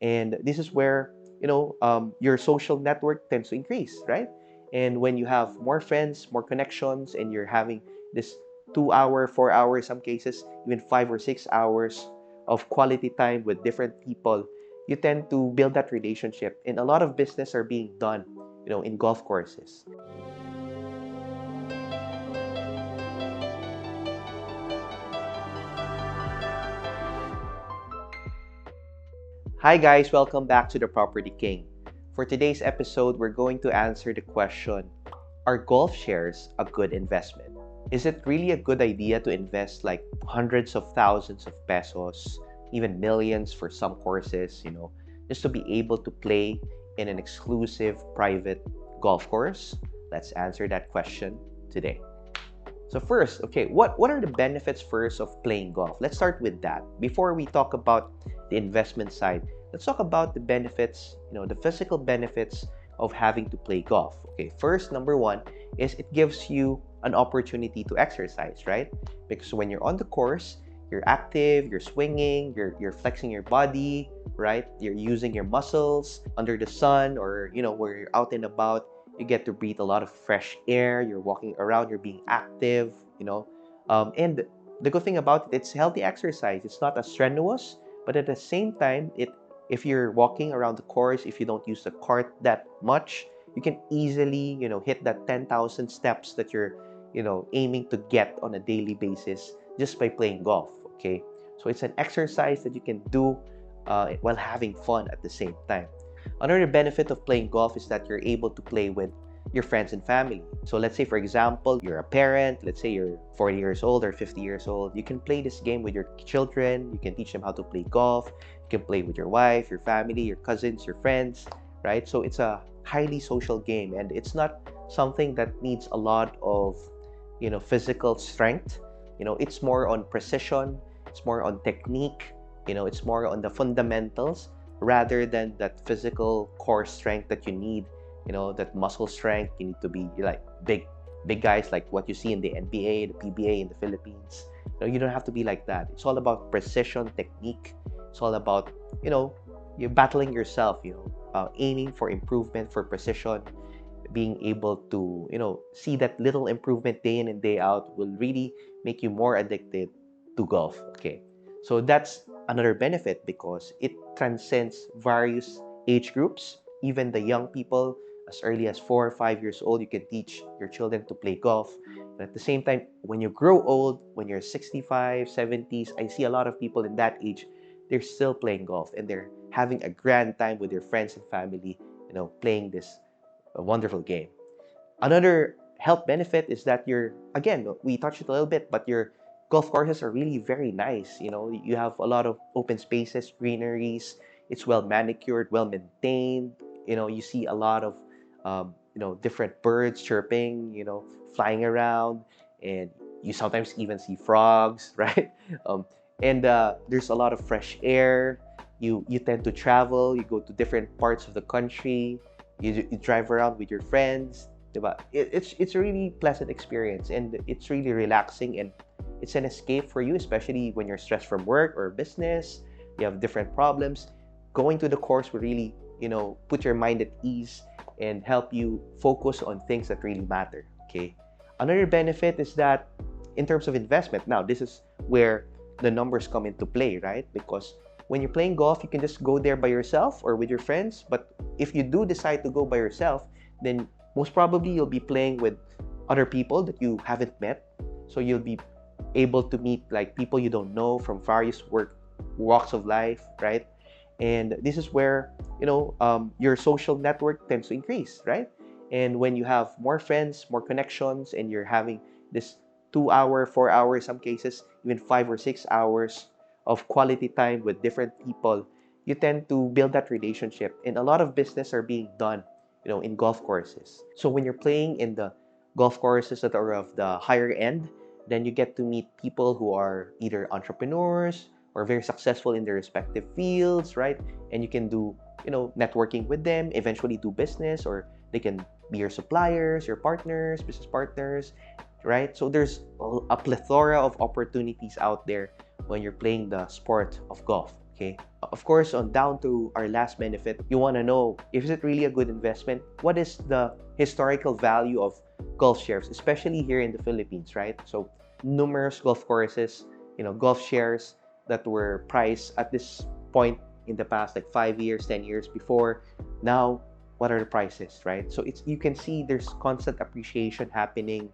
And this is where, your social network tends to increase, right? And when you have more friends, more connections, and you're having this 2 hour, 4 hour, some cases, even 5 or 6 hours of quality time with different people, you tend to build that relationship. And a lot of business are being done, in golf courses. Hi guys, welcome back to the Property King. For today's episode, we're going to answer the question, are golf shares a good investment? Is it really a good idea to invest like hundreds of thousands of pesos, even millions for some courses, just to be able to play in an exclusive private golf course? Let's answer that question today. So first, okay, what are the benefits first of playing golf? Let's start with that. Before we talk about the investment side, let's talk about the benefits, the physical benefits of having to play golf. Okay, first, number one is it gives you an opportunity to exercise, right? Because when you're on the course, you're active, you're swinging, you're flexing your body, right? You're using your muscles under the sun, or where you're out and about, you get to breathe a lot of fresh air, you're walking around, you're being active, and the good thing about it, it's healthy exercise. It's not as strenuous, but at the same time, if you're walking around the course, if you don't use the cart that much, you can easily hit that 10,000 steps that you're aiming to get on a daily basis just by playing golf. Okay, so it's an exercise that you can do while having fun at the same time. Another benefit of playing golf is that you're able to play with your friends and family. So let's say, for example, you're a parent, let's say you're 40 years old or 50 years old. You can play this game with your children. You can teach them how to play golf. You can play with your wife, your family, your cousins, your friends, right? So it's a highly social game, and it's not something that needs a lot of, physical strength. It's more on precision, it's more on technique, it's more on the fundamentals rather than that physical core strength that you need, that muscle strength. You need to be like big guys like what you see in the NBA, the PBA in the Philippines. You don't have to be like that. It's all about precision, technique. It's all about, you're battling yourself, aiming for improvement, for precision, being able to, see that little improvement day in and day out will really make you more addicted to golf. Okay. So that's another benefit because it transcends various age groups, even the young people as early as 4 or 5 years old. You can teach your children to play golf. And at the same time, when you grow old, when you're 65, 70s, I see a lot of people in that age, they're still playing golf and they're having a grand time with their friends and family, playing this wonderful game. Another health benefit is that again, we touched it a little bit, but your golf courses are really very nice. You have a lot of open spaces, greeneries. It's well manicured, well maintained. You see a lot of, different birds chirping, flying around, and you sometimes even see frogs, right? Um, and there's a lot of fresh air. You tend to travel. You go to different parts of the country. You drive around with your friends, diba? It's a really pleasant experience, and it's really relaxing, and it's an escape for you, especially when you're stressed from work or business. You have different problems. Going to the course will really, put your mind at ease and help you focus on things that really matter. Okay. Another benefit is that in terms of investment, now this is where the numbers come into play, right? Because when you're playing golf, you can just go there by yourself or with your friends. But if you do decide to go by yourself, then most probably you'll be playing with other people that you haven't met. So you'll be able to meet like people you don't know from various walks of life, right? And this is where your social network tends to increase, right? And when you have more friends, more connections, and you're having this 2 hour, 4 hour, some cases even 5 or 6 hours of quality time with different people, you tend to build that relationship. And a lot of business are being done, in golf courses. So when you're playing in the golf courses that are of the higher end, then you get to meet people who are either entrepreneurs or very successful in their respective fields, right? And you can do, networking with them, eventually do business, or they can be your suppliers, your partners, business partners, right? So there's a plethora of opportunities out there when you're playing the sport of golf. Okay. Of course, on down to our last benefit, you want to know, is it really a good investment? What is the historical value of golf shares, especially here in the Philippines, right? So numerous golf courses, golf shares that were priced at this point in the past, like 5 years, 10 years before. Now, what are the prices, right? So you can see there's constant appreciation happening,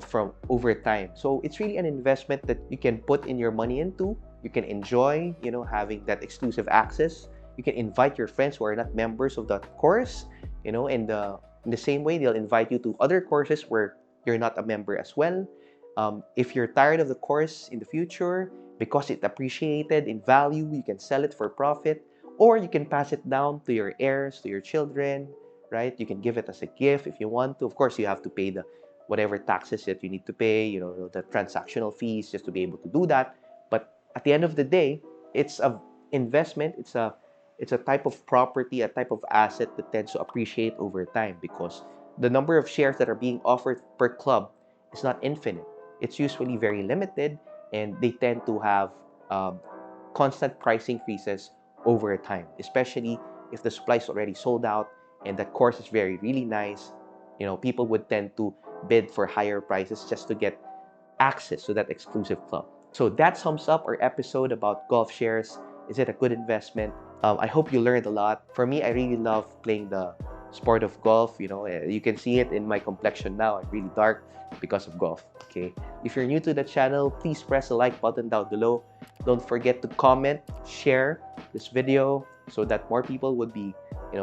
from over time. So it's really an investment that you can put in your money into. You can enjoy, having that exclusive access. You can invite your friends who are not members of that course, and in the same way, they'll invite you to other courses where you're not a member as well. If you're tired of the course in the future because it appreciated in value, you can sell it for profit, or you can pass it down to your heirs, to your children, right? You can give it as a gift if you want to. Of course, you have to pay the whatever taxes that you need to pay, the transactional fees just to be able to do that. But at the end of the day, it's a investment. It's a type of property, a type of asset that tends to appreciate over time because the number of shares that are being offered per club is not infinite. It's usually very limited, and they tend to have um, constant price increases over time, especially if the supply is already sold out and that course is really nice. People would tend to bid for higher prices just to get access to that exclusive club. So that sums up our episode about golf shares. Is it a good investment? I hope you learned a lot. For me, I really love playing the sport of golf. You can see it in my complexion now. I'm really dark because of golf. Okay. If you're new to the channel, please press the like button down below. Don't forget to comment, share this video so that more people would be,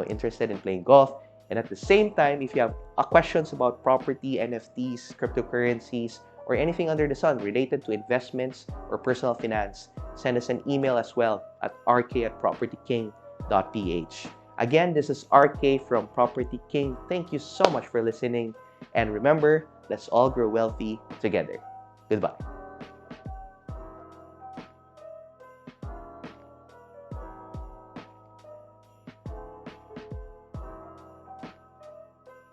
interested in playing golf. And at the same time, if you have questions about property, NFTs, cryptocurrencies, or anything under the sun related to investments or personal finance, send us an email as well at rk@propertyking.ph. Again, this is RK from Property King. Thank you so much for listening. And remember, let's all grow wealthy together. Goodbye.